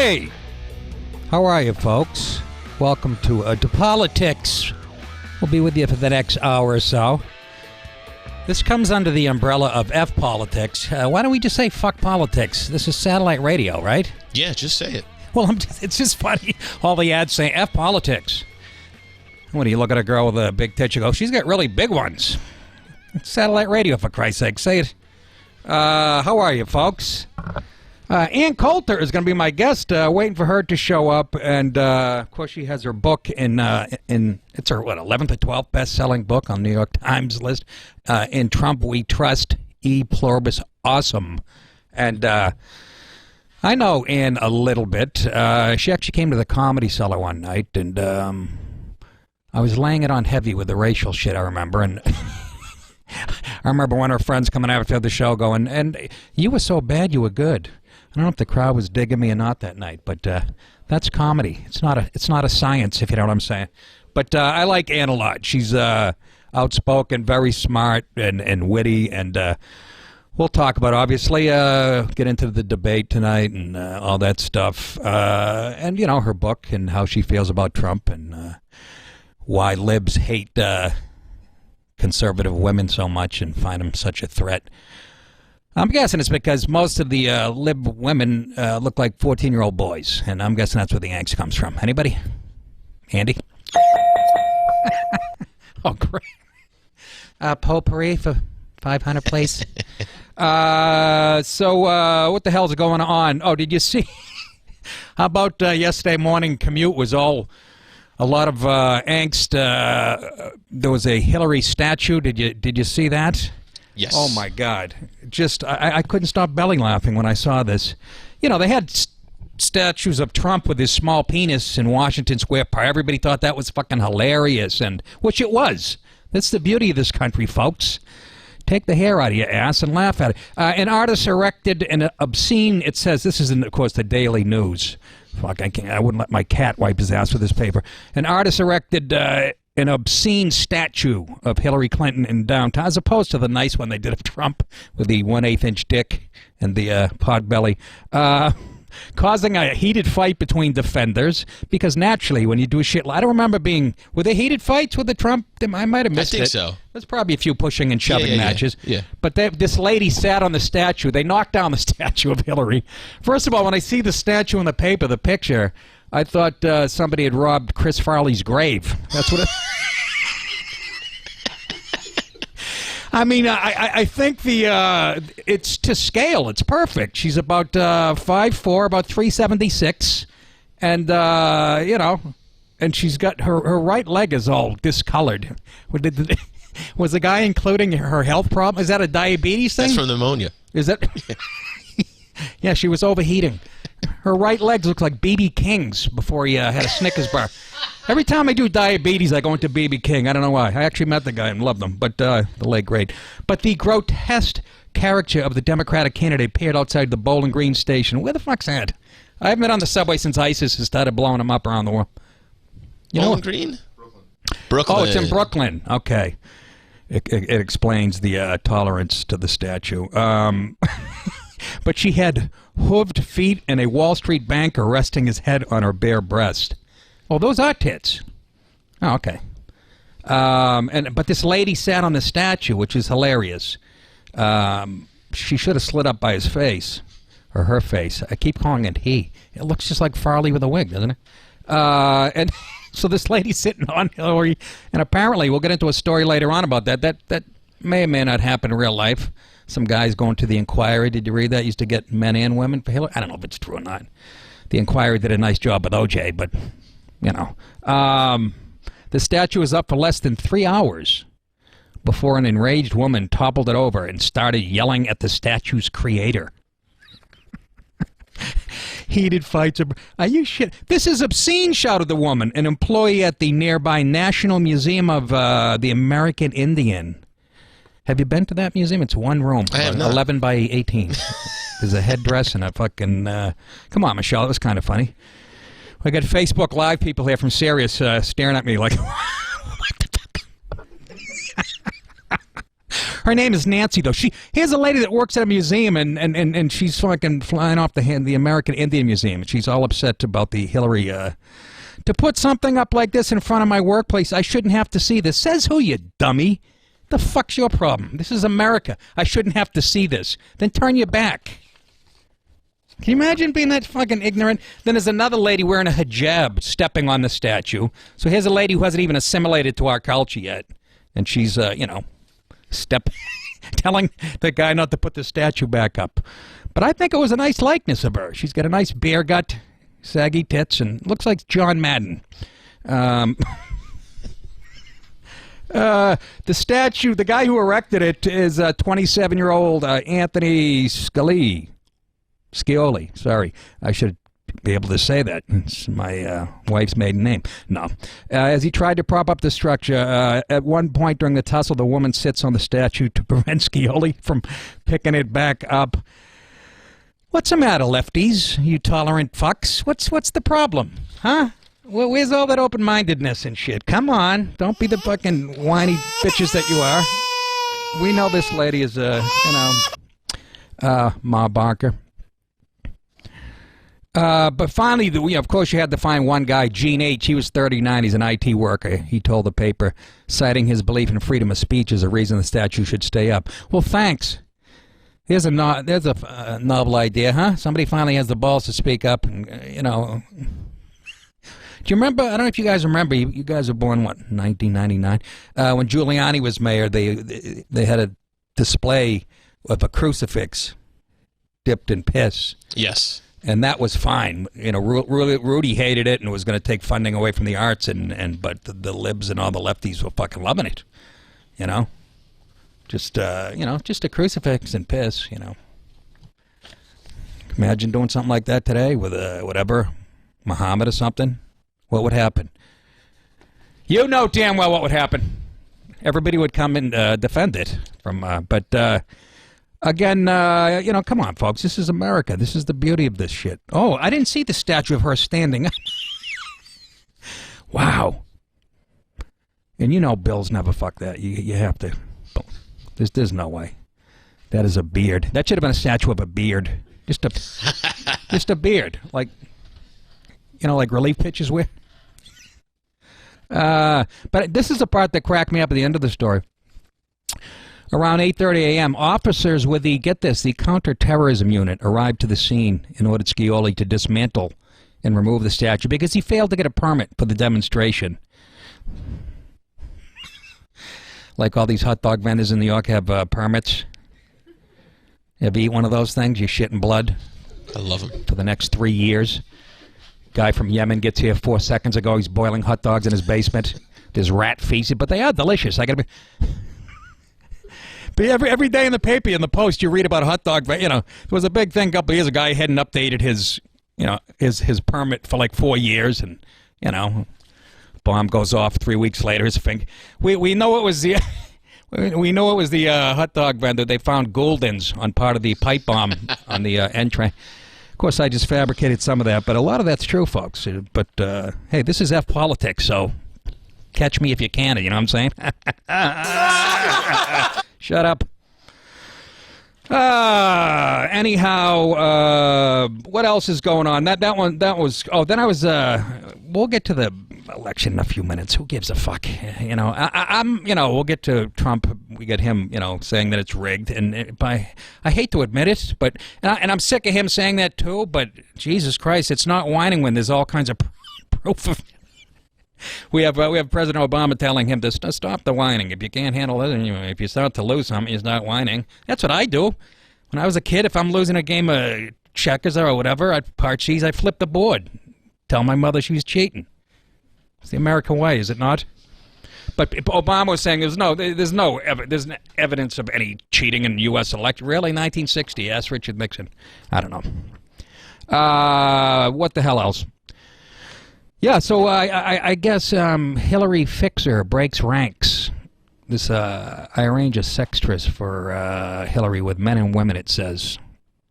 Hey! How are you, folks? Welcome to DiPaolotics. We'll be with you for the next hour or so. This comes under the umbrella of F politics. Why don't we just say fuck politics? This is satellite radio, right? Yeah, just say it. Well, it's just funny. All the ads say F politics. When you look at a girl with a big tit, you go, she's got really big ones. It's satellite radio, for Christ's sake. Say it. How are you, folks? Ann Coulter is going to be my guest. Waiting for her to show up, and of course she has her book in it's her 11th or 12th best-selling book on the New York Times list. In Trump We Trust, E Pluribus Awesome, and I know Ann a little bit. She actually came to the Comedy Cellar one night, and I was laying it on heavy with the racial shit. I remember, and I remember one of her friends coming after the show going, and you were so bad you were good. I don't know if the crowd was digging me or not that night, but that's comedy. It's not a science, if you know what I'm saying. But I like Ann a lot. She's outspoken, very smart, and witty, and we'll talk about, obviously, get into the debate tonight and all that stuff. And, you know, her book and how she feels about Trump and why libs hate conservative women so much and find them such a threat. I'm guessing it's because most of the lib women look like 14-year-old boys, and I'm guessing that's where the angst comes from. Anybody? Andy? Oh, great. Potpourri for 500, please. So what the hell's going on? Oh, did you see? How about yesterday morning commute was all a lot of angst. There was a Hillary statue. Did you see that? Yes. Oh, my God. Just, I couldn't stop belly laughing when I saw this. You know, they had statues of Trump with his small penis in Washington Square Park. Everybody thought that was fucking hilarious, and which it was. That's the beauty of this country, folks. Take the hair out of your ass and laugh at it. An artist erected an obscene, it says, this is, of course, the Daily News. Fuck, I wouldn't let my cat wipe his ass with this paper. An artist erected an obscene statue of Hillary Clinton in downtown, as opposed to the nice one they did of Trump with the 1/8-inch dick and the pot belly, causing a heated fight between defenders. Because naturally, when you do shit, I don't remember were there heated fights with the Trump? I might have missed it. I think so. There's probably a few pushing and shoving matches. Yeah. But this lady sat on the statue. They knocked down the statue of Hillary. First of all, when I see the statue in the paper, the picture, I thought somebody had robbed Chris Farley's grave. That's what it... I mean, I think it's to scale. It's perfect. She's about 5'4", about 376, and you know, and she's got her right leg is all discolored. Was the guy including her health problem? Is that a diabetes thing? That's from pneumonia. Is that? Yeah, she was overheating. Her right legs look like B.B. King's before he had a Snickers bar. Every time I do diabetes, I go into B.B. King. I don't know why. I actually met the guy and loved him, but the leg great. But the grotesque caricature of the Democratic candidate appeared outside the Bowling Green station. Where the fuck's that? I haven't been on the subway since ISIS has started blowing them up around the world. Bowling Green? Brooklyn. Oh, it's in Brooklyn. Okay. It explains the tolerance to the statue. But she had hooved feet and a Wall Street banker resting his head on her bare breast. Oh, those are tits. Oh, okay. But this lady sat on the statue, which is hilarious. She should have slid up by his face, or her face. I keep calling it he. It looks just like Farley with a wig, doesn't it? And so this lady's sitting on Hillary, and apparently we'll get into a story later on about that. That may or may not happen in real life. Some guys going to the Inquiry. Did you read that? Used to get men and women for Hillary. I don't know if it's true or not. The Inquiry did a nice job with OJ, but, you know. The statue was up for less than 3 hours before an enraged woman toppled it over and started yelling at the statue's creator. Heated fights. Are you shit? This is obscene, shouted the woman, an employee at the nearby National Museum of the American Indian. Have you been to that museum? It's one room. I have not. 11 by 18. There's a headdress and a fucking... come on, Michelle. It was kind of funny. I got Facebook Live people here from Sirius staring at me like... Her name is Nancy, though. Here's a lady that works at a museum, and she's fucking flying off the American Indian Museum, and she's all upset about the Hillary, to put something up like this in front of my workplace. I shouldn't have to see this. Says who, you dummy? The fuck's your problem? This is America. I shouldn't have to see this. Then turn your back. Can you imagine being that fucking ignorant? Then there's another lady wearing a hijab stepping on the statue. So here's a lady who hasn't even assimilated to our culture yet. And she's, telling the guy not to put the statue back up. But I think it was a nice likeness of her. She's got a nice beer gut, saggy tits, and looks like John Madden. The statue, the guy who erected it is 27-year-old Anthony Scioli. Sorry, I should be able to say that. It's my wife's maiden name. No. As he tried to prop up the structure, at one point during the tussle, the woman sits on the statue to prevent Scioli from picking it back up. What's the matter, lefties? You tolerant fucks? What's the problem? Huh? Well, where's all that open-mindedness and shit? Come on. Don't be the fucking whiny bitches that you are. We know this lady is, Ma Barker. But finally, of course, you had to find one guy, Gene H. He was 39. He's an IT worker. He told the paper, citing his belief in freedom of speech as a reason the statue should stay up. Well, thanks. There's a novel idea, huh? Somebody finally has the balls to speak up. And, Do you remember? I don't know if you guys remember. You guys were born, what, 1999? When Giuliani was mayor, they had a display of a crucifix dipped in piss. Yes. And that was fine. Rudy hated it and was going to take funding away from the arts, but the libs and all the lefties were fucking loving it. Just a crucifix and piss. Imagine doing something like that today with whatever, Muhammad or something. What would happen? You know damn well what would happen. Everybody would come and defend it Again, come on, folks. This is America. This is the beauty of this shit. Oh, I didn't see the statue of her standing. Wow. And Bills never fuck that. You have to. There's no way. That is a beard. That should have been a statue of a beard. Just a beard. Like relief pitchers wear. But this is the part that cracked me up at the end of the story. Around 8:30 a.m., officers with the counterterrorism unit arrived to the scene and ordered Scioli to dismantle and remove the statue because he failed to get a permit for the demonstration. Like all these hot dog vendors in New York have permits. You ever eat one of those things? You shit in blood. I love them. For the next 3 years. Guy from Yemen gets here 4 seconds ago. He's boiling hot dogs in his basement. There's rat feces, but they are delicious. But every day in the paper, in the Post, you read about a hot dog. There was a big thing a couple of years ago. A guy hadn't updated his permit for like 4 years, and bomb goes off 3 weeks later. His finger. We know it was the hot dog vendor. They found Gouldens on part of the pipe bomb on the end train. Of course, I just fabricated some of that, but a lot of that's true, folks. But hey, this is F-Politics, so catch me if you can. You know what I'm saying? Shut up. Anyhow, what else is going on? That was. Oh, then I was. We'll get to the election in a few minutes. Who gives a fuck? I'm. We'll get to Trump. We get him. Saying that it's rigged, and I hate to admit it, but and I'm sick of him saying that too. But Jesus Christ, it's not whining when there's all kinds of proof of. We have President Obama telling him to stop the whining. If you can't handle it, and if you start to lose something, you start whining. That's what I do. When I was a kid, if I'm losing a game of checkers or whatever, I'd flip the board. Tell my mother she was cheating. It's the American way, is it not? But Obama was saying there's no evidence of any cheating in the U.S. election. Really, 1960? Ask Richard Nixon. I don't know. What the hell else? Yeah, so I guess Hillary Fixer breaks ranks. I arrange a sextress for Hillary with men and women, it says.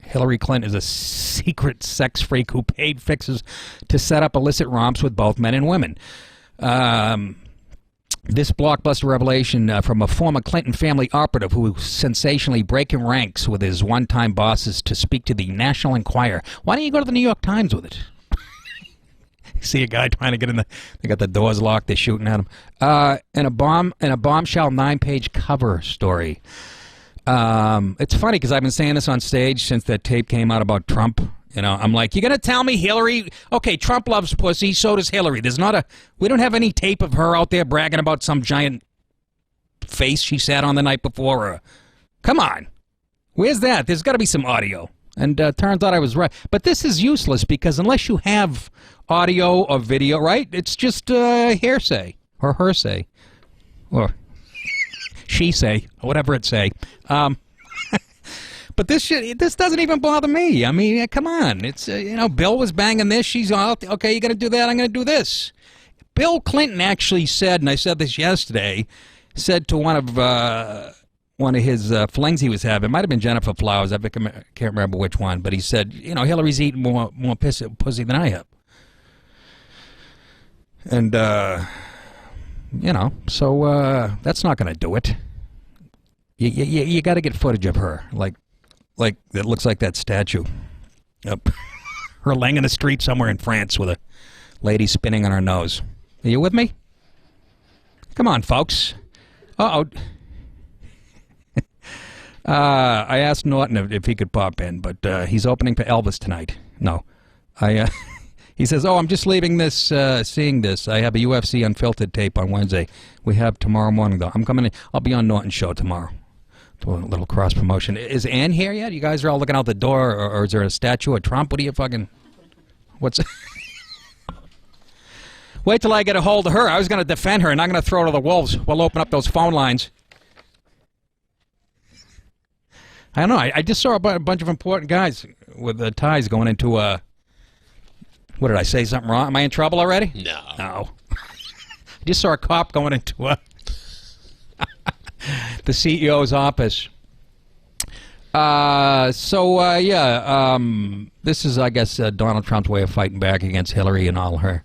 Hillary Clinton is a secret sex freak who paid fixers to set up illicit romps with both men and women. This blockbuster revelation from a former Clinton family operative who was sensationally breaking ranks with his one-time bosses to speak to the National Enquirer. Why don't you go to the New York Times with it? See a guy trying to get in they got the doors locked, they're shooting at him. And a bombshell 9-page cover story. It's funny because I've been saying this on stage since that tape came out about Trump. You know, I'm like, you're going to tell me Hillary? Okay, Trump loves pussy, so does Hillary. We don't have any tape of her out there bragging about some giant face she sat on the night before. Come on. Where's that? There's got to be some audio. And turns out I was right. But this is useless because unless you have audio or video, right? It's just hearsay or her say or she say or whatever it say. But this doesn't even bother me. I mean, come on. It's Bill was banging this. She's all okay. You're gonna do that. I'm gonna do this. Bill Clinton actually said, and I said this yesterday, said to one of his flings he was having. It might have been Jennifer Flowers. I can't remember which one, but he said, Hillary's eating more pussy than I have. And so that's not gonna do it. You got to get footage of her, like it looks like that statue. Yep. Her laying in the street somewhere in France with a lady spinning on her nose. Are you with me? Come on, folks. Uh-oh. I asked Norton if he could pop in, but he's opening for Elvis tonight. No. He says, I'm just leaving this, seeing this. I have a UFC Unfiltered tape on Wednesday. We have tomorrow morning, though. I'm coming in. I'll be on Norton's show tomorrow. A little cross promotion. Is Ann here yet? You guys are all looking out the door, or is there a statue of Trump? What are you fucking... What's... Wait till I get a hold of her. I was going to defend her, and I'm going to throw her to the wolves. We'll open up those phone lines. I don't know. I just saw a bunch of important guys with ties going into... What did I say? Something wrong? Am I in trouble already? No. I just saw a cop going into the CEO's office. This is, I guess, Donald Trump's way of fighting back against Hillary and all her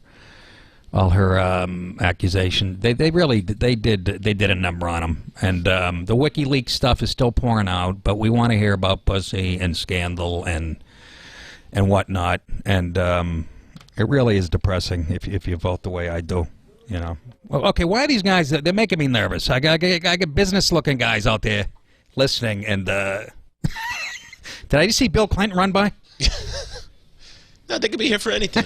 accusation. They did a number on him, and the WikiLeaks stuff is still pouring out. But we want to hear about pussy and scandal and whatnot, and it really is depressing if you vote the way I do. Well, okay, why are these guys, they're making me nervous. I got business-looking guys out there listening, and, did I just see Bill Clinton run by? No, they could be here for anything.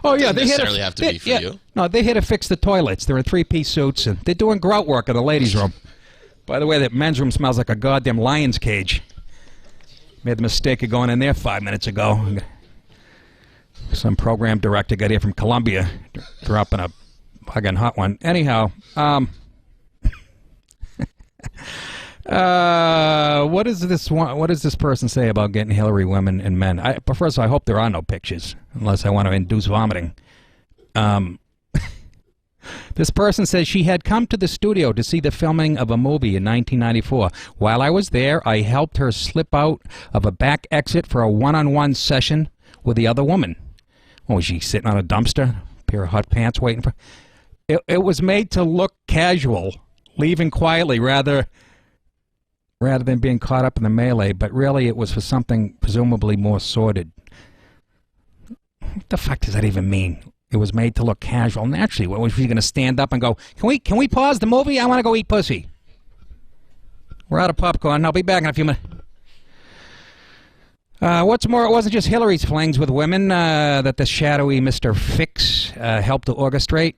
Oh, yeah. They necessarily have to be for you. No, they're here to fix the toilets. They're in three-piece suits, and they're doing grout work in the ladies' room. By the way, that men's room smells like a goddamn lion's cage. Made the mistake of going in there 5 minutes ago. Some program director got here from Columbia, dropping a fucking hot one. Anyhow, what does this person say about getting Hillary women and men? But first of all, I hope there are no pictures, unless I want to induce vomiting. This person says she had come to the studio to see the filming of a movie in 1994. While I was there, I helped her slip out of a back exit for a one-on-one session with the other woman. Oh, was she sitting on a dumpster? Pair of hot pants waiting for... It was made to look casual, leaving quietly rather than being caught up in the melee, but really it was for something presumably more sordid. What the fuck does that even mean? It was made to look casual. Naturally, what was she going to stand up and go, can we pause the movie? I want to go eat pussy. We're out of popcorn. I'll be back in a few minutes. What's more, it wasn't just Hillary's flings with women that the shadowy Mr. Fix helped to orchestrate.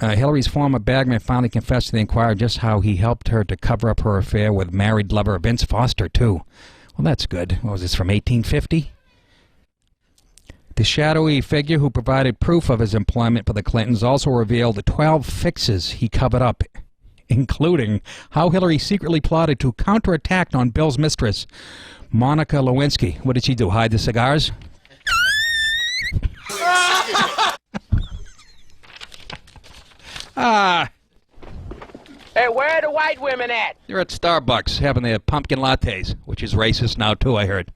Hillary's former bagman finally confessed to the Inquirer just how he helped her to cover up her affair with married lover Vince Foster, too. Well, that's good. What was this, from 1850? The shadowy figure who provided proof of his employment for the Clintons also revealed the 12 fixes he covered up, including how Hillary secretly plotted to counterattack on Bill's mistress, Monica Lewinsky. What did she do, hide the cigars? Hey, where are the white women at? They're at Starbucks having their pumpkin lattes, which is racist now, too, I heard.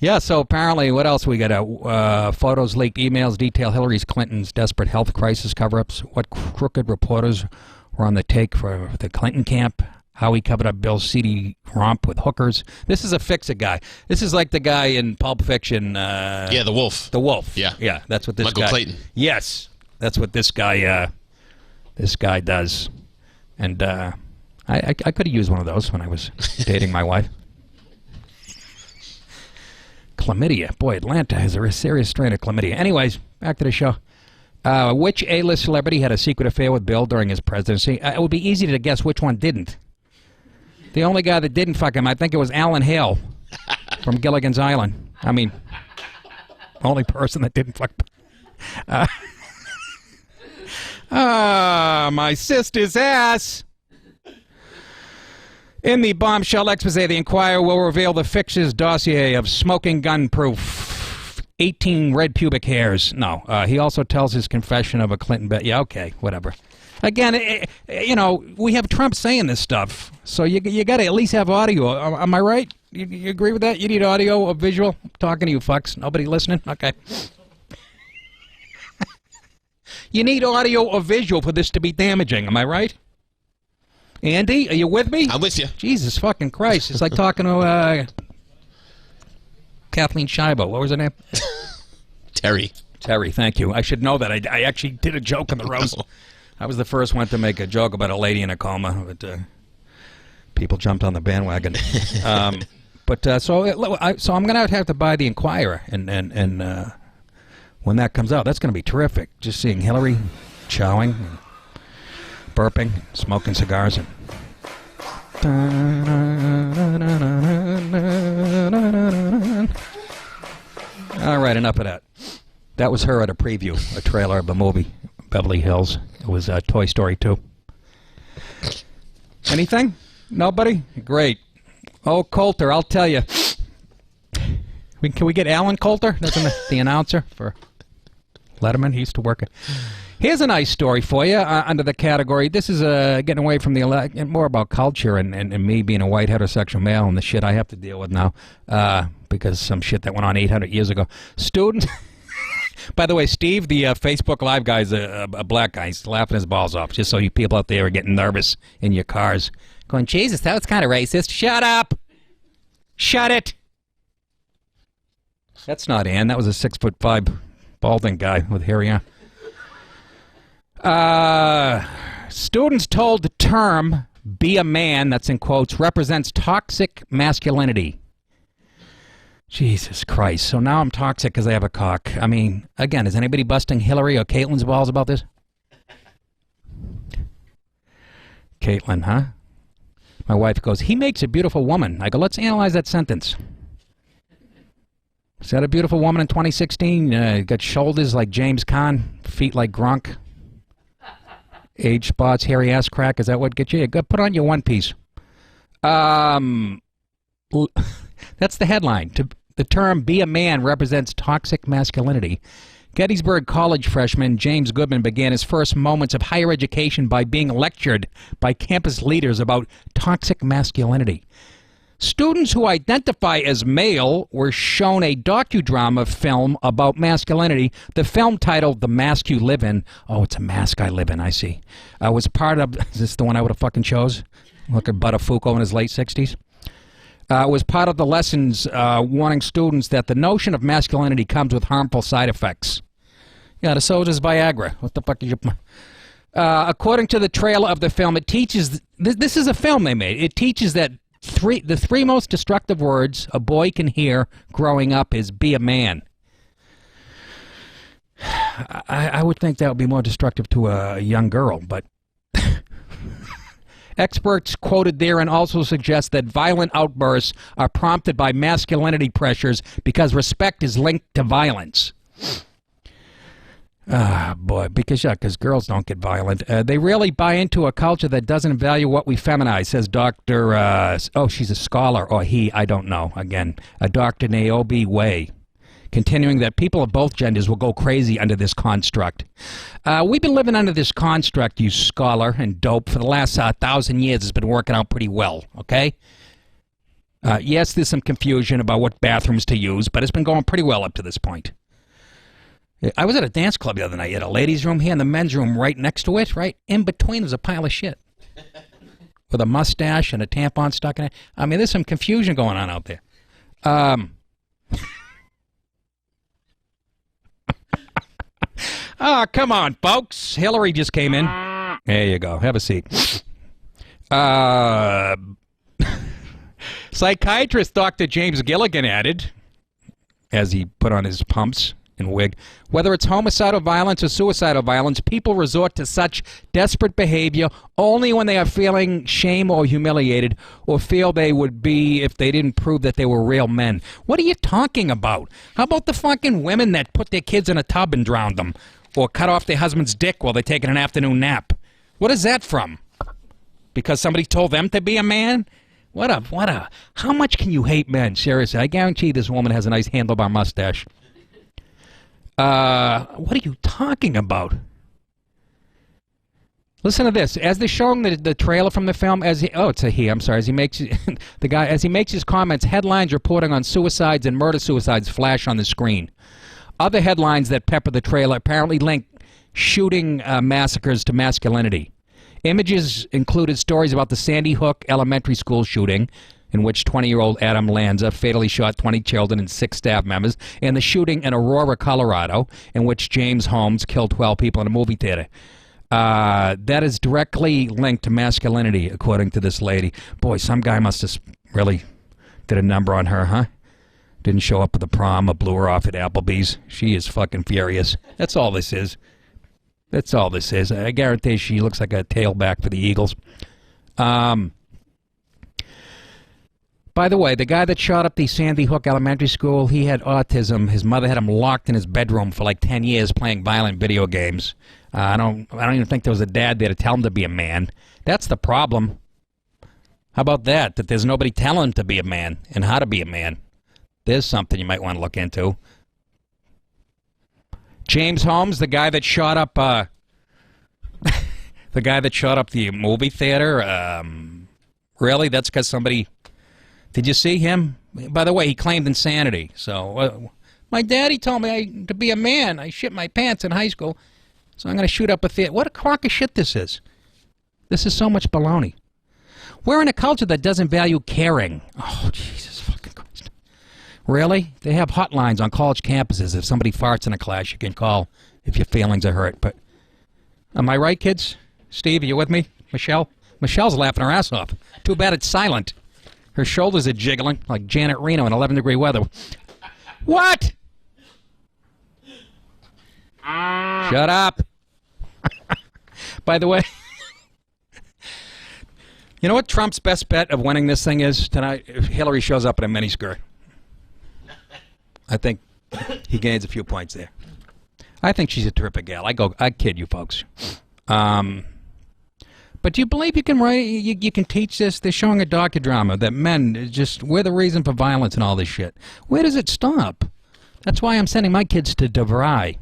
Yeah, so apparently, what else we got? Photos leaked, emails detail Hillary Clinton's desperate health crisis cover-ups. What crooked reporters were on the take for the Clinton camp? How he covered up Bill's seedy romp with hookers. This is a fix-it guy. This is like the guy in Pulp Fiction. Yeah, the Wolf. The Wolf. Yeah. Yeah, that's what this Michael guy... Clayton. Yes, that's what this guy does. And I could have used one of those when I was dating my wife. Chlamydia. Boy, Atlanta has a serious strain of chlamydia. Anyways, back to the show. Which A-list celebrity had a secret affair with Bill during his presidency? It would be easy to guess which one didn't. The only guy that didn't fuck him, I think it was Alan Hale from Gilligan's Island. I mean, only person that didn't fuck. My sister's ass. In the bombshell expose, the Inquirer will reveal the fixer's dossier of smoking gun proof, 18 red pubic hairs. No, he also tells his confession of a Clinton bet. Yeah, okay, whatever. Again, you know, we have Trump saying this stuff, so you got to at least have audio. Am I right? You agree with that? You need audio or visual? I'm talking to you fucks. Nobody listening? Okay. You need audio or visual for this to be damaging. Am I right? Andy, are you with me? I'm with you. Jesus fucking Christ. It's like talking to Kathleen Scheibe. What was her name? Terry. Terry, thank you. I should know that. I actually did a joke on the roast. I was the first one to make a joke about a lady in a coma, but people jumped on the bandwagon. So I'm going to have to buy the Inquirer, and when that comes out, that's going to be terrific. Just seeing Hillary chowing, and burping, smoking cigars, and all right, enough of that. That was her at a preview, a trailer of the movie Beverly Hills. It was Toy Story 2. Anything? Nobody? Great. Oh, Coulter, I'll tell you. Can we get Ann Coulter? That's the announcer for Letterman. He used to work at... Here's a nice story for you under the category. This is getting away from the more about culture and me being a white heterosexual male and the shit I have to deal with now because some shit that went on 800 years ago. Students... By the way, Steve, the Facebook Live guy, is a black guy. He's laughing his balls off, just so you people out there are getting nervous in your cars. Going, Jesus, that was kind of racist. Shut up! Shut it! That's not Ann. That was a 6'5" balding guy with hairy hair. Students told the term, be a man, that's in quotes, represents toxic masculinity. Jesus Christ. So now I'm toxic because I have a cock. I mean, again, is anybody busting Hillary or Caitlin's balls about this? Caitlin, huh? My wife goes, he makes a beautiful woman. I go, let's analyze that sentence. Is that a beautiful woman in 2016? Got shoulders like James Caan, feet like Gronk, age spots, hairy ass crack. Is that what gets you? Put on your one piece. That's the headline. The term "be a man" represents toxic masculinity. Gettysburg College freshman James Goodman began his first moments of higher education by being lectured by campus leaders about toxic masculinity. Students who identify as male were shown a docudrama film about masculinity. The film, titled The Mask You Live In, oh, it's a mask I live in, I see, was part of, is this the one I would have fucking chose? Look at Buttafuoco in his late 60s. Was part of the lessons warning students that the notion of masculinity comes with harmful side effects. Yeah, the soldier's Viagra. What the fuck is your... according to the trailer of the film, it teaches... This is a film they made. It teaches that the three most destructive words a boy can hear growing up is "be a man." I would think that would be more destructive to a young girl, but... Experts quoted therein also suggest that violent outbursts are prompted by masculinity pressures because respect is linked to violence. Ah, boy, because girls don't get violent. They really buy into a culture that doesn't value what we feminize, says Dr. She's a scholar, or he, I don't know, again, Dr. Naomi Way. Continuing that people of both genders will go crazy under this construct. We've been living under this construct, you scholar and dope, for the last 1,000 years. It's been working out pretty well, okay? Yes, there's some confusion about what bathrooms to use, but it's been going pretty well up to this point. I was at a dance club the other night. You had a ladies' room here and the men's room right next to it. Right in between was a pile of shit with a mustache and a tampon stuck in it. I mean, there's some confusion going on out there. Oh, come on, folks. Hillary just came in. There you go. Have a seat. Psychiatrist Dr. James Gilligan added, as he put on his pumps and wig, whether it's homicidal violence or suicidal violence, people resort to such desperate behavior only when they are feeling shame or humiliated or feel they would be if they didn't prove that they were real men. What are you talking about? How about the fucking women that put their kids in a tub and drowned them? Or cut off their husband's dick while they're taking an afternoon nap? What is that from? Because somebody told them to be a man? How much can you hate men? Seriously, I guarantee this woman has a nice handlebar mustache. What are you talking about? Listen to this. As they're showing the trailer from the film, as he makes his comments, headlines reporting on suicides and murder-suicides flash on the screen. Other headlines that pepper the trailer apparently link shooting massacres to masculinity. Images included stories about the Sandy Hook Elementary School shooting, in which 20-year-old Adam Lanza fatally shot 20 children and 6 staff members, and the shooting in Aurora, Colorado, in which James Holmes killed 12 people in a movie theater. That is directly linked to masculinity, according to this lady. Boy, some guy must have really did a number on her, huh? Didn't show up at the prom or blew her off at Applebee's. She is fucking furious. That's all this is. That's all this is. I guarantee she looks like a tailback for the Eagles. By the way, the guy that shot up the Sandy Hook Elementary School, he had autism. His mother had him locked in his bedroom for like 10 years playing violent video games. I don't even think there was a dad there to tell him to be a man. That's the problem. How about that? That there's nobody telling him to be a man and how to be a man. There's something you might want to look into. James Holmes, the guy that shot up the movie theater. Really? That's because somebody. Did you see him? By the way, he claimed insanity. So, my daddy told me to be a man. I shit my pants in high school, so I'm going to shoot up a theater. What a crock of shit this is. This is so much baloney. We're in a culture that doesn't value caring. Oh, Jesus fucking Christ. Really? They have hotlines on college campuses. If somebody farts in a class, you can call if your feelings are hurt. But am I right, kids? Steve, are you with me? Michelle? Michelle's laughing her ass off. Too bad it's silent. Her shoulders are jiggling like Janet Reno in 11-degree weather. What? Shut up. By the way, you know what Trump's best bet of winning this thing is tonight? If Hillary shows up in a miniskirt. I think he gains a few points there. I think she's a terrific gal. I kid you folks. But do you believe you can write? You can teach this? They're showing a docudrama that men we're the reason for violence and all this shit. Where does it stop? That's why I'm sending my kids to DeVry.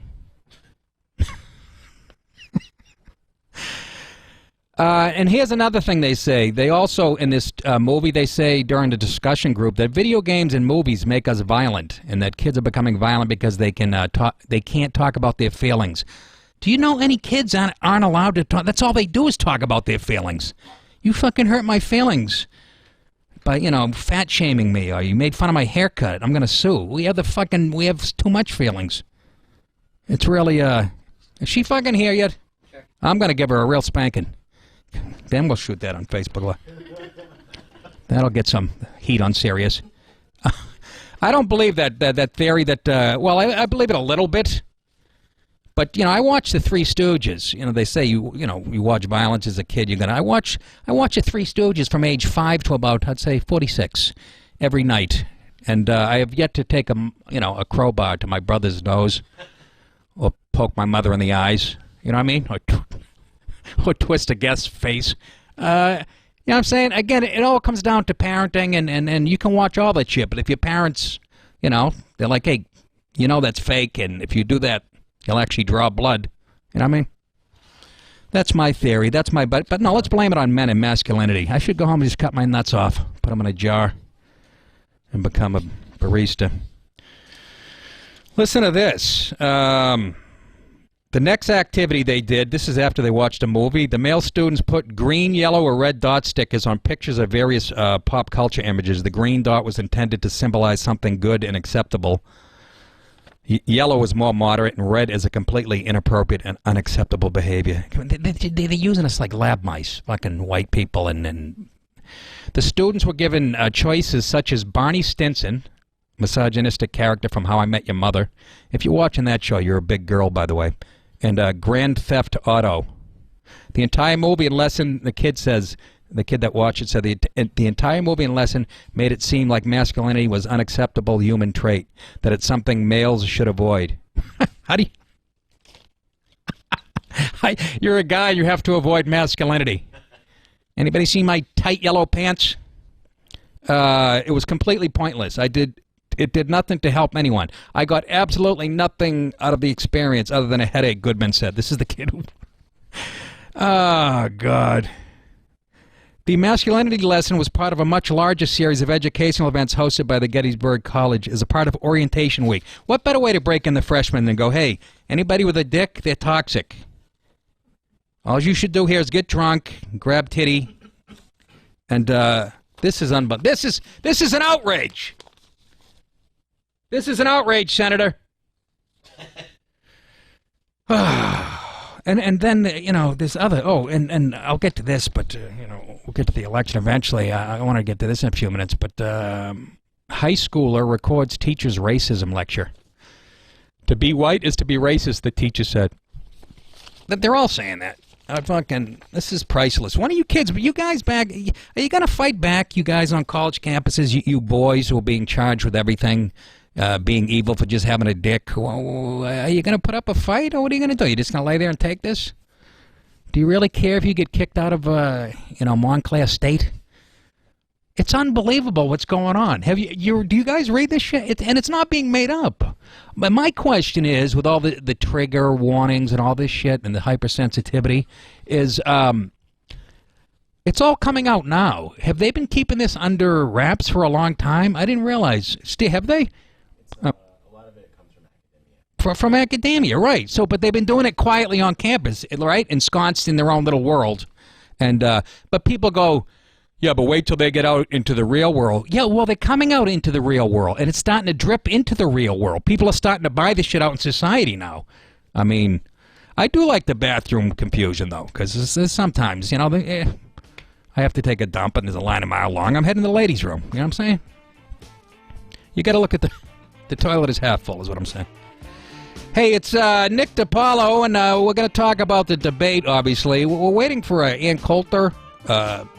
And here's another thing they say. They also, in this movie, they say during the discussion group that video games and movies make us violent, and that kids are becoming violent because they can't talk about their feelings. Do you know any kids aren't allowed to talk? That's all they do is talk about their feelings. You fucking hurt my feelings by, fat shaming me, or you made fun of my haircut. I'm going to sue. We have too much feelings. It's really, is she fucking here yet? Sure. I'm going to give her a real spanking. Then we'll shoot that on Facebook. That'll get some heat on Sirius. I don't believe that theory that, I believe it a little bit. But, I watch the Three Stooges. They say you watch violence as a kid. I watch the Three Stooges from age 5 to about, I'd say, 46 every night. And I have yet to take a crowbar to my brother's nose or poke my mother in the eyes. You know what I mean? Or twist a guest's face. You know what I'm saying? Again, it all comes down to parenting, and you can watch all that shit. But if your parents, they're like, hey, that's fake, and if you do that, you'll actually draw blood. You know what I mean? That's my theory. That's my but no, let's blame it on men and masculinity. I should go home and just cut my nuts off, put them in a jar. and become a barista. Listen to this. The next activity they did, this is after they watched a movie, the male students put green, yellow, or red dot stickers on pictures of various pop culture images. The green dot was intended to symbolize something good and acceptable. Yellow is more moderate, and red is a completely inappropriate and unacceptable behavior. They're using us like lab mice, fucking white people. And the students were given choices such as Barney Stinson, misogynistic character from How I Met Your Mother. If you're watching that show, you're a big girl, by the way. And Grand Theft Auto. The entire movie and lesson, the kid that watched it said the entire movie and lesson made it seem like masculinity was unacceptable human trait, that it's something males should avoid. How do you... You're a guy, you have to avoid masculinity. Anybody see my tight yellow pants? It was completely pointless. It did nothing to help anyone. I got absolutely nothing out of the experience other than a headache, Goodman said. This is the kid who... Oh, God. The masculinity lesson was part of a much larger series of educational events hosted by the Gettysburg College as a part of Orientation Week. What better way to break in the freshmen than go, hey, anybody with a dick, they're toxic. All you should do here is get drunk, grab titty, and this is this is an outrage. This is an outrage, Senator. and then, you know, there's other... Oh, and I'll get to this, but, you know, we'll get to the election eventually. I want to get to this in a few minutes, but high schooler records teacher's racism lecture. To be white is to be racist, the teacher said. They're all saying that. This is priceless. One of you kids, you guys back... Are you going to fight back, you guys on college campuses, you boys who are being charged with everything... being evil for just having a dick? Are you going to put up a fight, or what are you going to do? You just going to lay there and take this? Do you really care if you get kicked out of, Montclair State? It's unbelievable what's going on. Do you guys read this shit? And it's not being made up. But my question is, with all the trigger warnings and all this shit and the hypersensitivity, is it's all coming out now. Have they been keeping this under wraps for a long time? I didn't realize. Have they? A lot of it comes from academia. From academia, right. So, but they've been doing it quietly on campus, right? Ensconced in their own little world. And but people go, yeah, but wait till they get out into the real world. Yeah, well, they're coming out into the real world, and it's starting to drip into the real world. People are starting to buy this shit out in society now. I mean, I do like the bathroom confusion, though, because sometimes, you know, I have to take a dump, and there's a line a mile long. I'm heading to the ladies' room. You know what I'm saying? You got to look at the toilet is half full, is what I'm saying. Hey, it's Nick DiPaolo, and we're going to talk about the debate, obviously. We're waiting for Ann Coulter.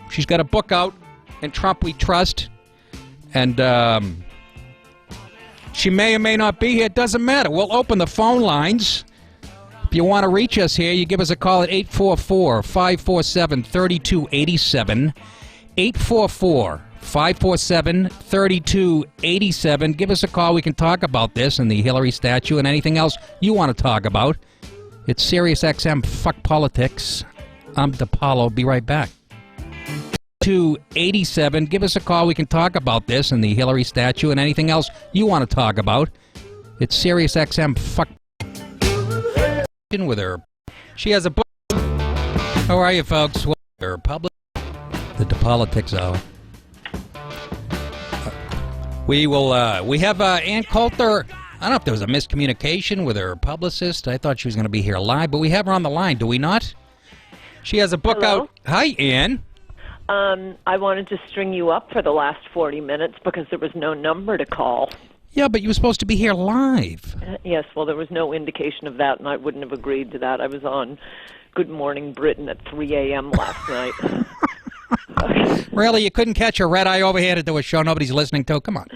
She's got a book out, In Trump We Trust. And she may or may not be here. It doesn't matter. We'll open the phone lines. If you want to reach us here, you give us a call at 844-547-3287. 844-547-3287. Give us a call. We can talk about this and the Hillary statue and anything else you want to talk about. It's Sirius XM Fuck Politics. I'm DiPaolo. Be right back. 287. Give us a call. We can talk about this and the Hillary statue and anything else you want to talk about. It's Sirius XM Fuck with her. She has a book. How are you, folks? Well, her public. The DiPaolotics Hour. We have Ann Coulter. I don't know if there was a miscommunication with her publicist. I thought she was going to be here live, but we have her on the line, do we not? She has a book out. Hi, Ann. I wanted to string you up for the last 40 minutes because there was no number to call. Yeah, but you were supposed to be here live. Yes, well, there was no indication of that, and I wouldn't have agreed to that. I was on Good Morning Britain at 3 a.m. last night. Really? You couldn't catch a red eye over here to do a show nobody's listening to? Come on.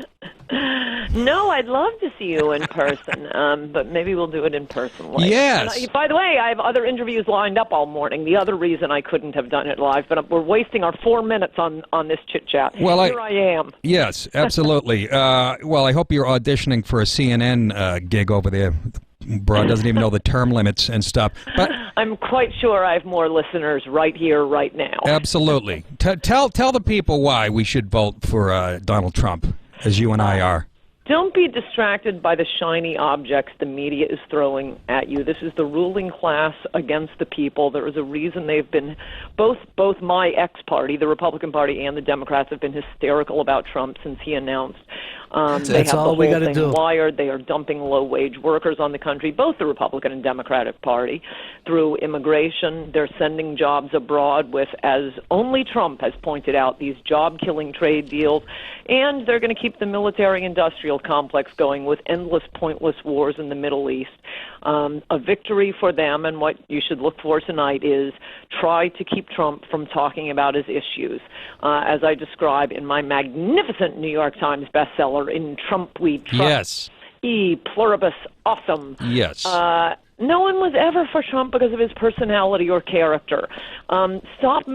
No, I'd love to see you in person, but maybe we'll do it in person later. Yes. And, by the way, I have other interviews lined up all morning. The other reason I couldn't have done it live, but we're wasting our 4 minutes on this chit-chat. Well, Here I am. Yes, absolutely. Well, I hope you're auditioning for a CNN gig over there. Broad doesn't even know the term limits and stuff. But I'm quite sure I have more listeners right here, right now. Absolutely. Tell the people why we should vote for Donald Trump. as you and I are. Don't be distracted by the shiny objects the media is throwing at you. This is the ruling class against the people. There is a reason they've been, both my ex-party, the Republican Party, and the Democrats have been hysterical about Trump since he announced. They have all the we whole gotta thing do. wired. They are dumping low-wage workers on the country, both the Republican and Democratic Party, through immigration. They're sending jobs abroad with, as only Trump has pointed out, these job-killing trade deals. And they're going to keep the military-industrial complex going with endless, pointless wars in the Middle East. A victory for them, and what you should look for tonight is try to keep Trump from talking about his issues. As I describe in my magnificent New York Times bestseller, In Trump We Trust. Yes. E pluribus awesome. Yes. No one was ever for Trump because of his personality or character. Stop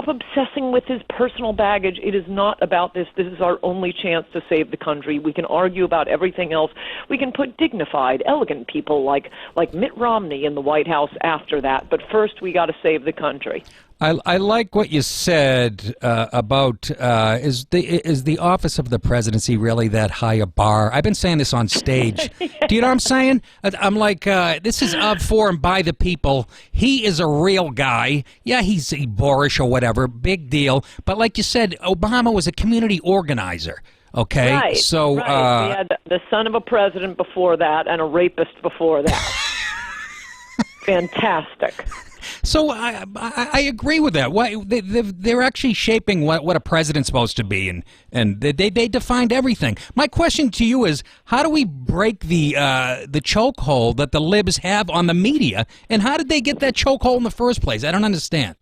obsessing with his personal baggage. It is not about this. This is our only chance to save the country. We can argue about everything else. We can put dignified, elegant people like Mitt Romney in the White House after that. But first, we got to save the country. I like what you said about is the office of the presidency really that high a bar? I've been saying this on stage. Do you know what I'm saying? I'm like, this is of, for, and by the people. He is a real guy. Yeah, he's boorish or whatever. Big deal. But like you said, Obama was a community organizer. Okay? Right. So, right. We had the son of a president before that and a rapist before that. Fantastic. So I agree with that. Why they're actually shaping what a president's supposed to be, and they defined everything. My question to you is, how do we break the chokehold that the libs have on the media, and how did they get that chokehold in the first place? I don't understand.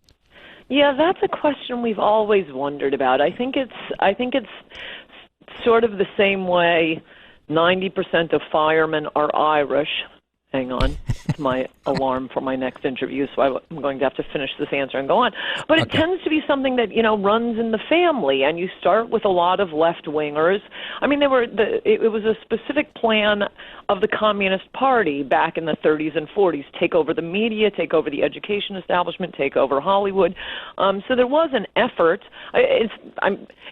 Yeah, that's a question we've always wondered about. I think it's sort of the same way 90% of firemen are Irish. Hang on. It's my alarm for my next interview, so I'm going to have to finish this answer and go on. But it tends to be something that, runs in the family, and you start with a lot of left-wingers. I mean, it was a specific plan of the Communist Party back in the 30s and 40s, take over the media, take over the education establishment, take over Hollywood. So there was an effort.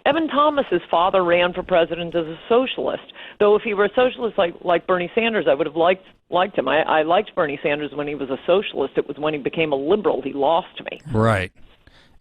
Evan Thomas's father ran for president as a socialist, though if he were a socialist like Bernie Sanders, I would have liked him. I liked Bernie Sanders when he was a socialist. It was when he became a liberal he lost me. Right.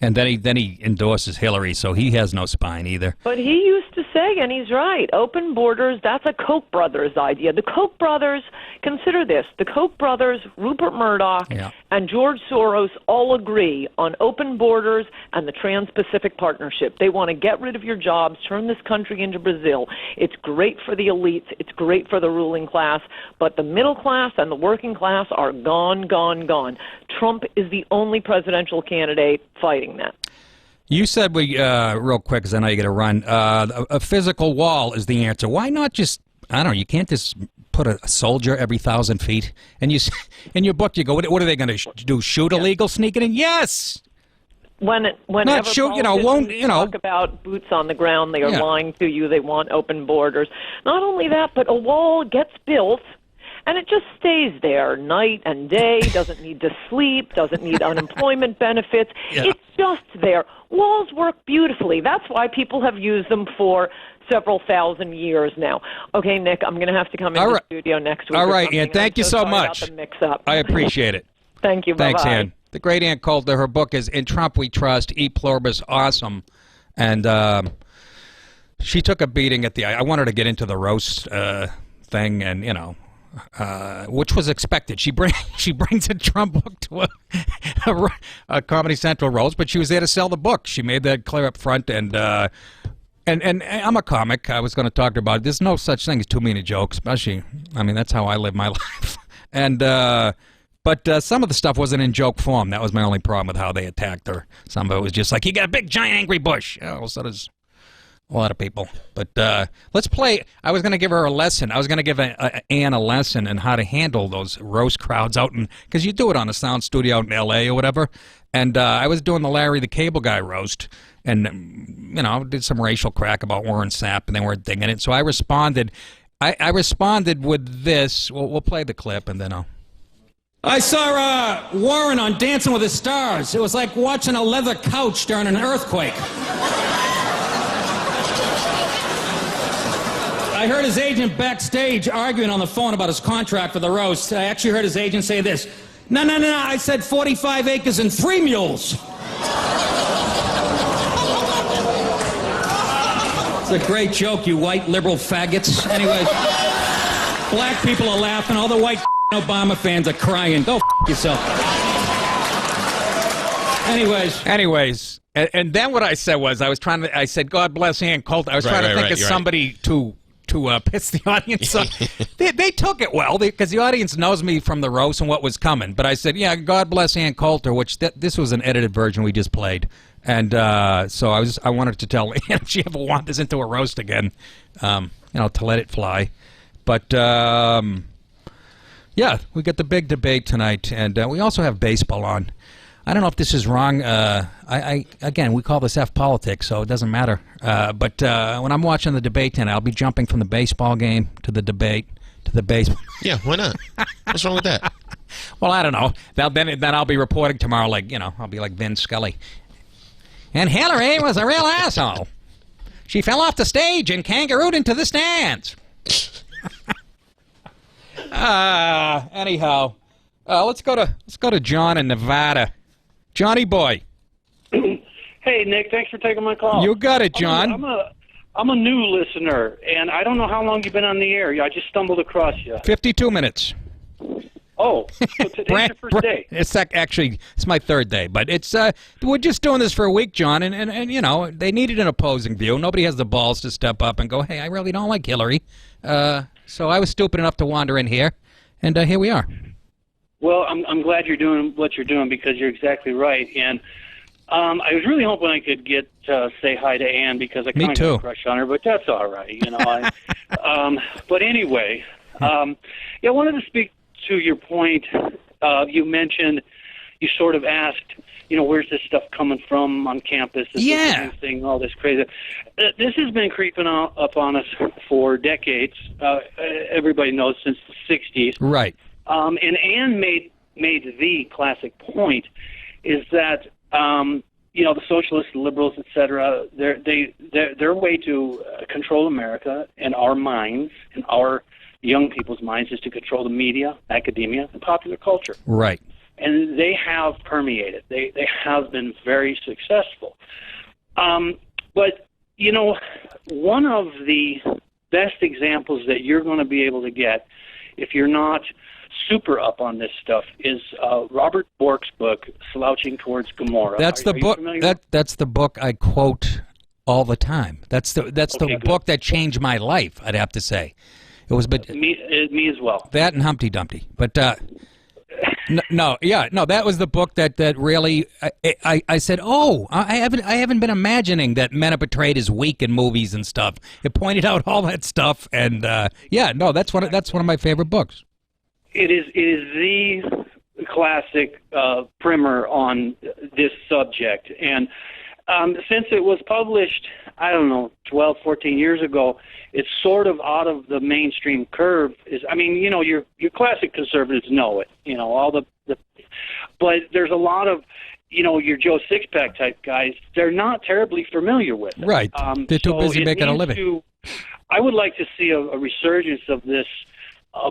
And then he endorses Hillary, so he has no spine either. But he used to say, and he's right, open borders, that's a Koch brothers idea. The Koch brothers, consider this, the Koch brothers, Rupert Murdoch, and George Soros all agree on open borders and the Trans-Pacific Partnership. They want to get rid of your jobs, turn this country into Brazil. It's great for the elites, it's great for the ruling class, but the middle class and the working class are gone, gone, gone. Trump is the only presidential candidate fighting that. You said real quick, because I know you got to run, a physical wall is the answer. Why not just, I don't know, you can't just put a soldier every 1,000 feet? And you, in your book, you go, what are they going to do, shoot illegal sneaking in? Yes! Whenever not shoot, talk about boots on the ground, they are lying to you. They want open borders. Not only that, but a wall gets built, and it just stays there night and day, doesn't need to sleep, doesn't need unemployment benefits. Yeah. It's just there. Walls work beautifully. That's why people have used them for several thousand years now. Okay, Nick, I'm going to have to come into the studio next week. All right, Ann, thank you so much. About the mix-up. I appreciate it. Thank you. Thanks, bye-bye. Ann. The great Ann Coulter, her book is In Trump We Trust, E Pluribus Awesome. And she took a beating at I wanted to get into the roast thing, and, which was expected. She brings a Trump book to a Comedy Central roast, but she was there to sell the book. She made that clear up front, and I'm a comic. I was going to talk about it. There's no such thing as too many jokes, especially, I mean, that's how I live my life. And but some of the stuff wasn't in joke form. That was my only problem with how they attacked her. Some of it was just like, you got a big, giant, angry bush. So does a lot of people. But let's play. I was going to give her a lesson. I was going to give Ann a lesson in how to handle those roast crowds out in, because you do it on a sound studio out in L.A. or whatever. And I was doing the Larry the Cable Guy roast, and did some racial crack about Warren Sapp, and they weren't digging it. So I responded. I responded with this. We'll play the clip, and then I'll. I saw Warren on Dancing with the Stars. It was like watching a leather couch during an earthquake. I heard his agent backstage arguing on the phone about his contract for the roast. I actually heard his agent say this. No, I said 45 acres and 3 mules. It's a great joke, you white liberal faggots. Anyways, black people are laughing. All the white Obama fans are crying. Go yourself. Anyways, and then what I said was I said, God bless Ann Coulter. I was trying to think of somebody to piss the audience off. They took it well because the audience knows me from the roast and what was coming. But I said, yeah, God bless Ann Coulter, which this was an edited version we just played. And so I wanted to tell Ann if she ever wanders into a roast again, to let it fly. But yeah, we got the big debate tonight, and we also have baseball on. I don't know if this is wrong. Again, we call this F politics, so it doesn't matter. But when I'm watching the debate tonight, I'll be jumping from the baseball game to the debate to the baseball. Yeah, why not? What's wrong with that? Well, I don't know. Then I'll be reporting tomorrow, I'll be like Vin Scully. And Hillary was a real asshole. She fell off the stage and kangarooed into the stands. Anyhow, let's go to John in Nevada. Johnny boy. Hey, Nick, thanks for taking my call. You got it, John. I'm a new listener, and I don't know how long you've been on the air. I just stumbled across you. 52 minutes. Oh, so today's your first day. It's my third day, but we're just doing this for a week, John, and they needed an opposing view. Nobody has the balls to step up and go, hey, I really don't like Hillary. So I was stupid enough to wander in here, and here we are. Well, I'm glad you're doing what you're doing because you're exactly right. And I was really hoping I could get say hi to Ann because I kind of got a crush on her, but that's all right. But anyway, I wanted to speak to your point. You mentioned, you sort of asked, where's this stuff coming from on campus? This new thing, all this crazy. This has been creeping up on us for decades. Everybody knows since the 60s. Right. And Ann made the classic point is that the socialists, the liberals, etc. Their way to control America and our minds and our young people's minds is to control the media, academia, and popular culture. Right. And they have permeated. They have been very successful. But one of the best examples that you're going to be able to get if you're not super up on this stuff is Robert Bork's book, Slouching Towards Gomorrah. That's the book. That's the book I quote all the time. That's the book that changed my life. I'd have to say, it was me as well. That and Humpty Dumpty, but that was the book that really I said, I haven't been imagining that men are portrayed as weak in movies and stuff. It pointed out all that stuff, and that's one of my favorite books. It is the classic primer on this subject. And since it was published, 12, 14 years ago, it's sort of out of the mainstream curve. Your classic conservatives know it, all the but there's a lot of, your Joe Sixpack type guys, they're not terribly familiar with it. Right. They're too busy making a living. I would like to see a resurgence of this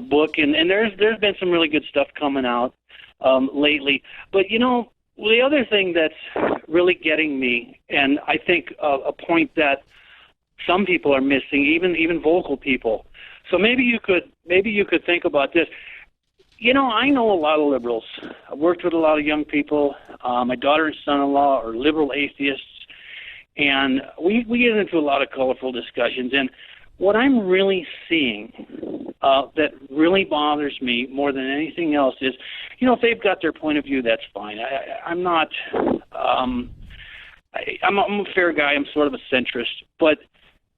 book, and there's been some really good stuff coming out lately. But the other thing that's really getting me, and I think a point that some people are missing, even vocal people. So maybe you could think about this. I know a lot of liberals. I've worked with a lot of young people. My daughter and son-in-law are liberal atheists, and we get into a lot of colorful discussions. And what I'm really seeing that really bothers me more than anything else is, if they've got their point of view, that's fine. I'm not. I'm a fair guy. I'm sort of a centrist, but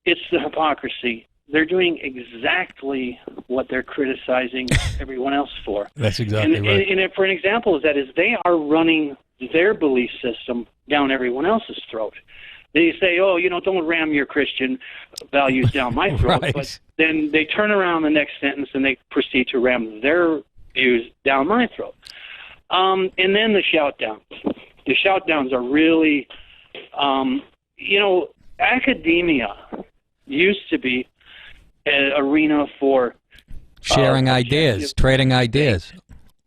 it's the hypocrisy. They're doing exactly what they're criticizing everyone else for. That's exactly right. And for an example of that is they are running their belief system down everyone else's throat. They say, don't ram your Christian values down my throat. Right. But then they turn around the next sentence and they proceed to ram their views down my throat. And then the shout downs. The shout downs are really, academia used to be an arena for sharing ideas, trading ideas.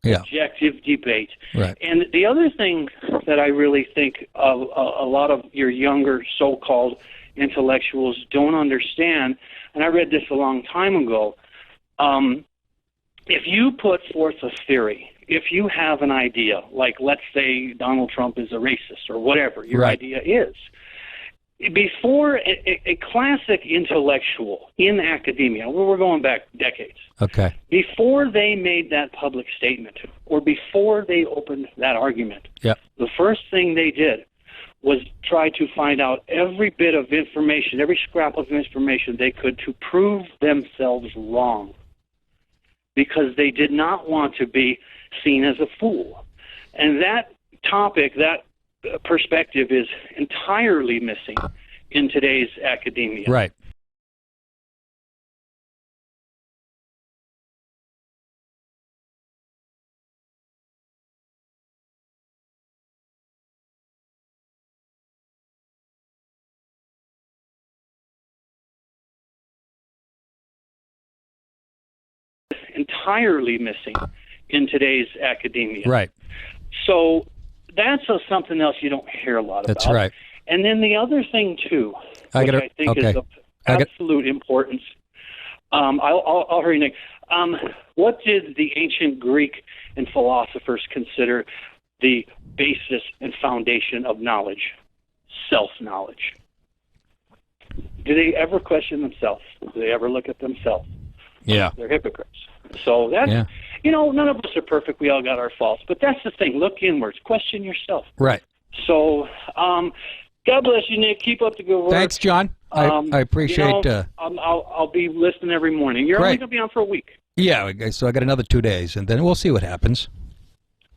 Yeah. Objective debate. Right. And the other thing that I really think a lot of your younger so-called intellectuals don't understand, and I read this a long time ago, if you put forth a theory, if you have an idea, like let's say Donald Trump is a racist or whatever your idea is, before a classic intellectual in academia, we're going back decades, okay, before they made that public statement or before they opened that argument, the first thing they did was try to find out every bit of information, every scrap of information they could to prove themselves wrong, because they did not want to be seen as a fool. And that topic, that perspective is entirely missing in today's academia. Right. Entirely missing in today's academia. Right. So that's something else you don't hear a lot about. That's right. And then the other thing, too, which I think is of absolute importance, I'll hurry, Nick. What did the ancient Greek and philosophers consider the basis and foundation of knowledge? Self-knowledge. Do they ever question themselves? Do they ever look at themselves? Yeah. They're hypocrites. So that's, none of us are perfect. We all got our faults. But that's the thing. Look inwards. Question yourself. Right. So, God bless you, Nick. Keep up the good work. Thanks, John. I appreciate. I'll be listening every morning. You're only going to be on for a week. Yeah. So I got another 2 days, and then we'll see what happens.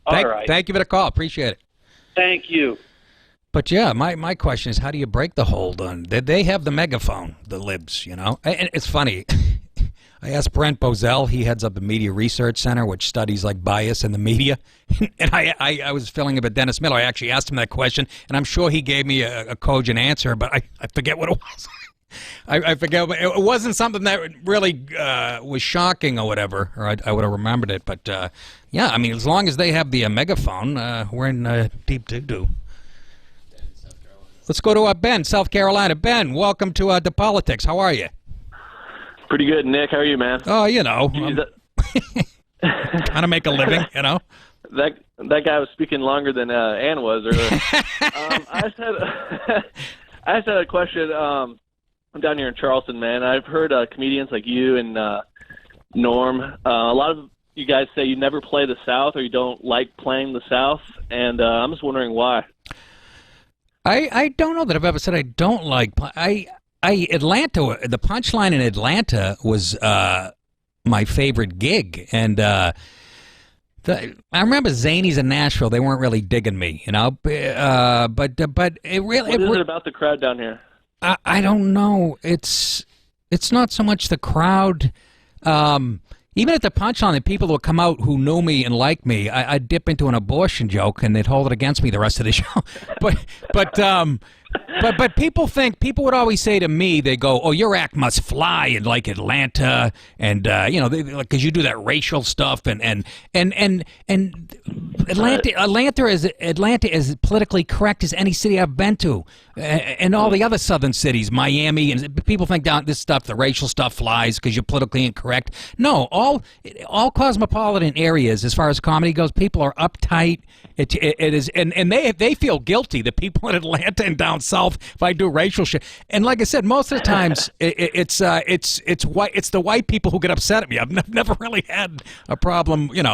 All right. Thank you for the call. Appreciate it. Thank you. But yeah, my question is, how do you break the hold on? They have the megaphone, the libs, And it's funny. I asked Brent Bozell, he heads up the Media Research Center, which studies like bias in the media. And I was filling up at Dennis Miller. I actually asked him that question, and I'm sure he gave me a cogent answer, but I forget what it was. I forget. It wasn't something that really was shocking or whatever, or I would have remembered it. But yeah, I mean, as long as they have the megaphone, we're in deep doo-doo. Let's go to Ben, South Carolina. Ben, welcome to DiPaolotics. How are you? Pretty good, Nick. How are you, man? Oh, trying to make a living, That guy was speaking longer than Ann was earlier. I just had a question. I'm down here in Charleston, man. I've heard comedians like you and Norm. A lot of you guys say you never play the South or you don't like playing the South, and I'm just wondering why. I don't know that I've ever said I don't like. Atlanta, the Punchline in Atlanta was my favorite gig, and I remember Zanies in Nashville. They weren't really digging me, but it really. What is it about the crowd down here? I don't know. It's not so much the crowd. Even at the Punchline, the people would come out who knew me and liked me, I'd dip into an abortion joke and they'd hold it against me the rest of the show. But people would always say to me, they go, "Oh, your act must fly in like Atlanta," and because you do that racial stuff, and Atlanta is politically correct as any city I've been to, and all the other southern cities, Miami, and people think this stuff, the racial stuff, flies because you're politically incorrect. No, all cosmopolitan areas, as far as comedy goes, people are uptight. It is, and they feel guilty. The people in Atlanta and down south, if I do racial shit, and like I said, most of the times it's the white people who get upset at me. I've never really had a problem, and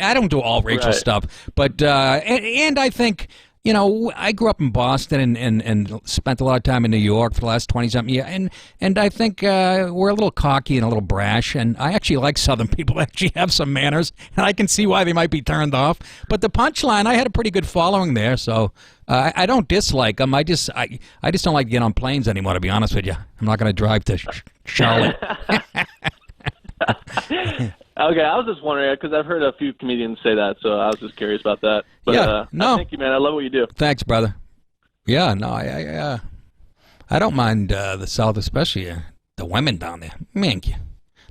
I don't do all racial stuff, but and I think. I grew up in Boston and spent a lot of time in New York for the last 20-something years, and I think we're a little cocky and a little brash, and I actually like Southern people that actually have some manners, and I can see why they might be turned off. But the Punchline, I had a pretty good following there, so I don't dislike them. I just don't like to get on planes anymore, to be honest with you. I'm not going to drive to Charlotte. Okay, I was just wondering, because I've heard a few comedians say that, so I was just curious about that. But, thank you, man. I love what you do. Thanks, brother. Yeah, no, I don't mind the South, especially the women down there. Man,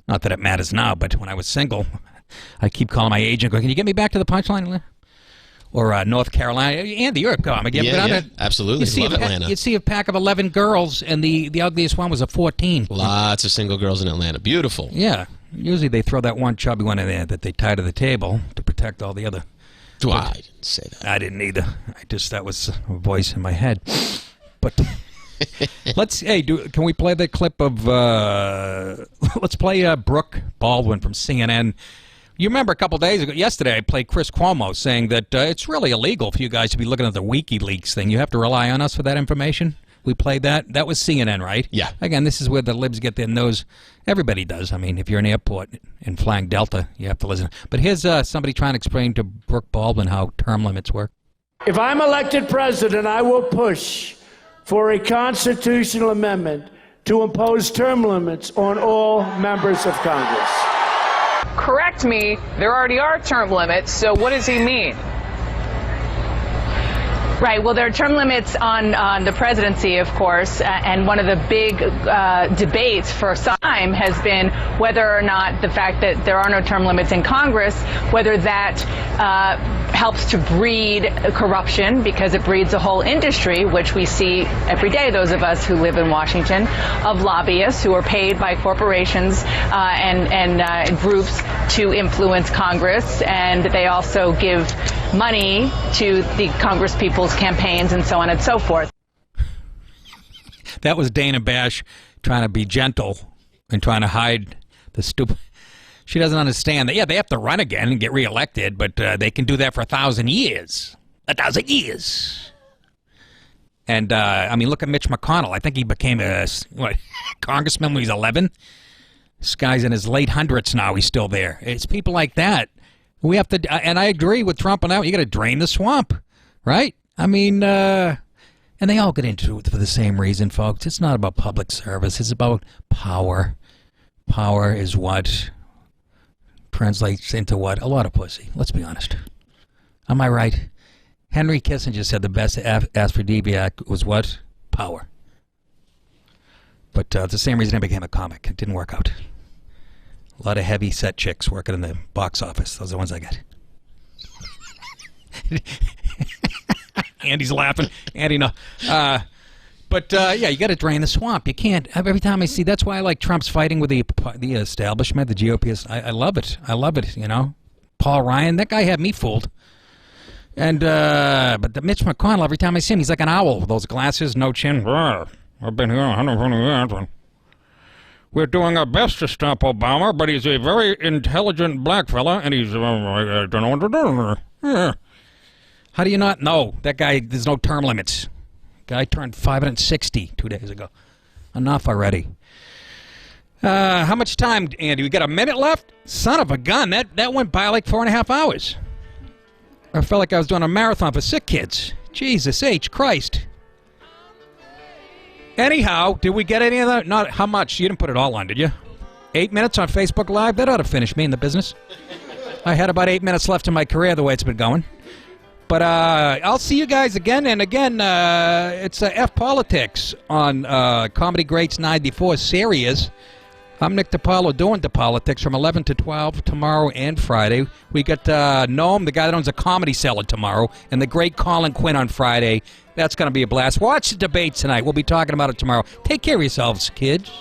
not that it matters now, but when I was single, I keep calling my agent, going, can you get me back to the Punchline? Or North Carolina. Andy, you're a comic. You ever been down there? Absolutely. Love Atlanta. You'd see a pack of 11 girls, and the ugliest one was a 14. Lots of single girls in Atlanta. Beautiful. Yeah. Usually they throw that one chubby one in there that they tie to the table to protect all the other. I didn't say that. I didn't either. That was a voice in my head. But can we play the clip of, let's play Brooke Baldwin from CNN. You remember a couple days ago, yesterday, I played Chris Cuomo saying that it's really illegal for you guys to be looking at the WikiLeaks thing. You have to rely on us for that information. We played that. That was CNN, right? Yeah. Again, this is where the libs get their nose. Everybody does. I mean, if you're in an airport and flying Delta, you have to listen. But here's somebody trying to explain to Brooke Baldwin how term limits work. If I'm elected president, I will push for a constitutional amendment to impose term limits on all members of Congress. Correct me, there already are term limits, so what does he mean? Right. Well, there are term limits on the presidency, of course, and one of the big debates for some time has been whether or not the fact that there are no term limits in Congress, whether that helps to breed corruption, because it breeds a whole industry, which we see every day, those of us who live in Washington, of lobbyists who are paid by corporations and groups to influence Congress, and they also give money to the Congress people's campaigns and so on and so forth. That was Dana Bash trying to be gentle and trying to hide the stupid. She doesn't understand that. Yeah, they have to run again and get reelected, but they can do that for 1,000 years. 1,000 years. And, I mean, look at Mitch McConnell. I think he became a congressman when he was 11. This guy's in his late hundreds now. He's still there. It's people like that. We have to, and I agree with Trump on that. You got to drain the swamp, right? I mean, and they all get into it for the same reason, folks. It's not about public service. It's about power. Power is what translates into what? A lot of pussy. Let's be honest. Am I right? Henry Kissinger said the best aphrodisiac was what? Power. But it's the same reason I became a comic. It didn't work out. A lot of heavy set chicks working in the box office. Those are the ones I get. Andy's laughing. Andy, no. But yeah, you got to drain the swamp. You can't. Every time I see, that's why I like Trump's fighting with the establishment, the GOP. I love it. I love it. You know, Paul Ryan. That guy had me fooled. And but the Mitch McConnell. Every time I see him, he's like an owl with those glasses, no chin. I've been here 120 years. We're doing our best to stop Obama, but he's a very intelligent black fella, and he's, I don't know what to do. Yeah. How do you not know? That guy, there's no term limits. Guy turned 560 2 days ago. Enough already. How much time, Andy? We got a minute left? Son of a gun. That went by like 4.5 hours. I felt like I was doing a marathon for sick kids. Jesus H. Christ. Anyhow, did we get any of that? Not how much? You didn't put it all on, did you? 8 minutes on Facebook Live? That ought to finish me in the business. I had about 8 minutes left in my career the way it's been going. But I'll see you guys again. And again, it's F Politics on Comedy Greats 94 series. I'm Nick DiPaolo doing DiPaolotics from 11 to 12 tomorrow and Friday. We got Noam, the guy that owns a comedy cellar, tomorrow, and the great Colin Quinn on Friday. That's going to be a blast. Watch the debate tonight. We'll be talking about it tomorrow. Take care of yourselves, kids.